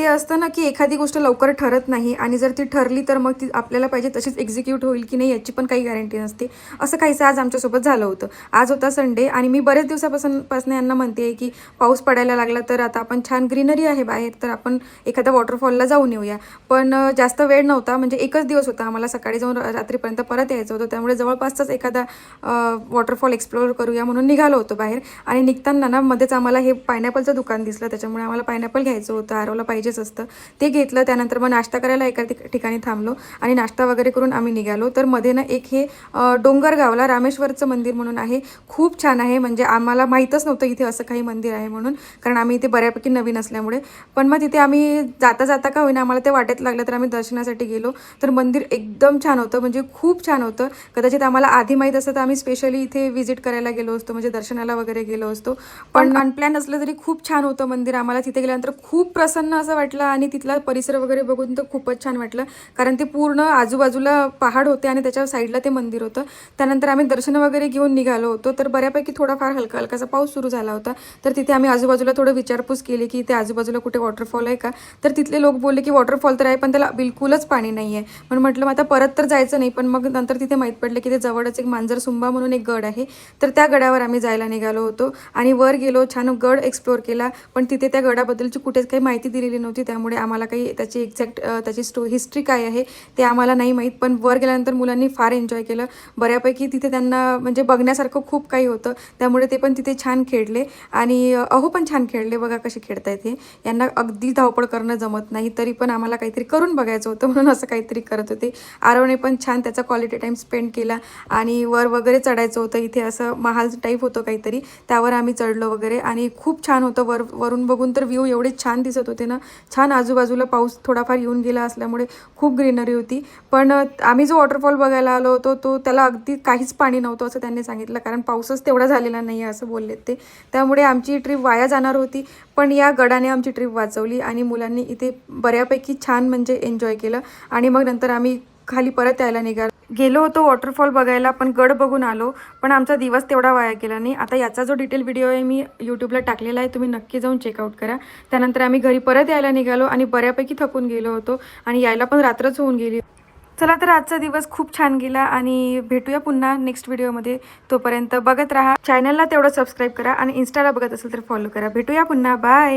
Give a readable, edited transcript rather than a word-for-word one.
असतं ना की एखादी गोष्ट लवकर ठरत नाही आणि जर ती ठरली तर मग ती आपल्याला पाहिजे तशीच एक्झिक्यूट होईल की नाही याची पण काही गॅरंटी नसते. असं काहीसं आज आमच्यासोबत झालं होतं. आज होता संडे आणि मी बरेच दिवसापासून यांना म्हणते आहे की पाऊस पडायला लागला तर आता आपण छान ग्रीनरी आहे बाहेर तर आपण एखाद्या वॉटरफॉलला जाऊन येऊया. पण जास्त वेळ नव्हता, म्हणजे एकच दिवस होता आम्हाला, सकाळी जाऊन रात्रीपर्यंत परत यायचं होतं. त्यामुळे जवळपासचाच एखादा वॉटरफॉल एक्सप्लोअर करूया म्हणून निघालो होतो बाहेर. आणि निघताना ना मध्येच आम्हाला हे पायनॅपलचं दुकान दिसलं, त्याच्यामुळे आम्हाला पायनॅपल घ्यायचं होतं, आरोला पाहिजेच असतं. ते घेतलं. त्यानंतर मग नाश्ता करायला एका ठिकाणी थांबलो आणि नाश्ता वगैरे करून आम्ही निघालो. तर मध्ये ना एक हे डोंगरगावला रामेश्वरचं मंदिर म्हणून आहे, खूप छान आहे. म्हणजे आम्हाला माहीतच नव्हतं इथे असं काही मंदिर आहे म्हणून, कारण आम्ही इथे बऱ्यापैकी नवीन असल्यामुळे. पण मग तिथे आम्ही जाता जाता का होईना आम्हाला ते वाटेत लागलं तर आम्ही दर्शनासाठी गेलो. तर मंदिर एकदम छान होतं, म्हणजे खूप छान होतं. कदाचित आम्हाला आधी माहीत असतं तर आम्ही स्पेशली इथे व्हिजिट करायला गेलो असतो, म्हणजे दर्शनाला वगैरे गेलो असतो. पण अनप्लॅन असलं तरी खूप छान होतं मंदिर. आम्हाला तिथे गेल्यानंतर खूप प्रसन्न असं वाटलं आणि तिथला परिसर वगैरे बघून तर खूपच छान वाटलं, कारण ते पूर्ण आजूबाजूला पहाड होते आणि त्याच्या साईडला ते मंदिर होतं. त्यानंतर आम्ही दर्शन वगैरे घेऊन निघालो होतो. तर बऱ्यापैकी थोडाफार हलका हलकासा पाऊस सुरू झाला होता. तर तिथे आम्ही आजूबाजूला थोडं विचारपूस केली की ते आजूबाजूला कुठे वॉटरफॉल आहे का. तर तिथले लोक बोलले की वॉटरफॉल तर आहे पण त्याला बिलकुलच पाणी नाही आहे. म्हणून म्हटलं मग आता परत तर जायचं नाही. पण मग नंतर तिथे माहीत पडलं की ते जवळच एक मांजरसुंबा म्हणून एक गड आहे. तर त्या गडावर आम्ही जायला निघालो होतो आणि वर गेलो, छान गड एक्सप्लोअर केला. पण तिथे त्या गडाबद्दलची कुठेच काही माहिती दिलेली नव्हती, त्यामुळे आम्हाला काही त्याची एक्झॅक्ट त्याची हिस्ट्री काय आहे ते आम्हाला नाही माहीत. पण वर गेल्यानंतर मुलांनी फार एन्जॉय केलं. बऱ्यापैकी तिथे त्यांना म्हणजे बघण्यासारखं खूप काही होतं, त्यामुळे ते पण तिथे छान खेळले. आणि अहो पण छान खेळले, बघा कसे खेळतायत हे. यांना अगदी धावपळ करणं जमत नाही, तरी पण आम्हाला काहीतरी करून बघायचं होतं म्हणून असं काहीतरी करत होते. आरवने पण छान त्याचा क्वालिटी टाईम स्पेंड केला. आणि वर वगैरे चढायचं होतं, इथे असं महाल टाईप होतं काहीतरी, त्यावर आम्ही चढलो वगैरे आणि खूप छान होतं. वरून बघून तर व्ह्यू एवढे छान दिसत होते ना, छान. आजूबाजूला पाऊस थोडाफार येऊन गेला असल्यामुळे खूप ग्रीनरी होती. पण आम्ही जो वॉटरफॉल बघायला आलो होतो तो त्याला अगदी काहीच पाणी नव्हतं असं त्यांनी सांगितलं, कारण पाऊसच तेवढा झालेला नाही आहे असं बोललेत ते. त्यामुळे आमची ट्रिप वाया जाणार होती. पण या गडाने आमची ट्रिप वाचवली आणि मुलांनी इथे बऱ्यापैकी छान म्हणजे एन्जॉय केलं. आणि मग नंतर आम्ही खाली परत यायला गेलो होतो वॉटरफॉल बघायला, पण गड बघून आलो. पण आमचा दिवस तेवढा वाया गेला नाही. आता याचा जो डिटेल व्हिडिओ आहे मी यूट्यूबला टाकलेला आहे, तुम्ही नक्की जाऊन चेकआउट करा. त्यानंतर आम्ही घरी परत यायला निघालो आणि बऱ्यापैकी थकून गेलो होतो आणि यायला पण रात्रच होऊन गेली. चला तर आजचा दिवस खूप छान गेला आणि भेटूया पुन्हा नेक्स्ट व्हिडिओमध्ये. तोपर्यंत बघत राहा, चॅनलला तेवढं सबस्क्राईब करा आणि इन्स्टाला बघत असेल तर फॉलो करा. भेटूया पुन्हा, बाय.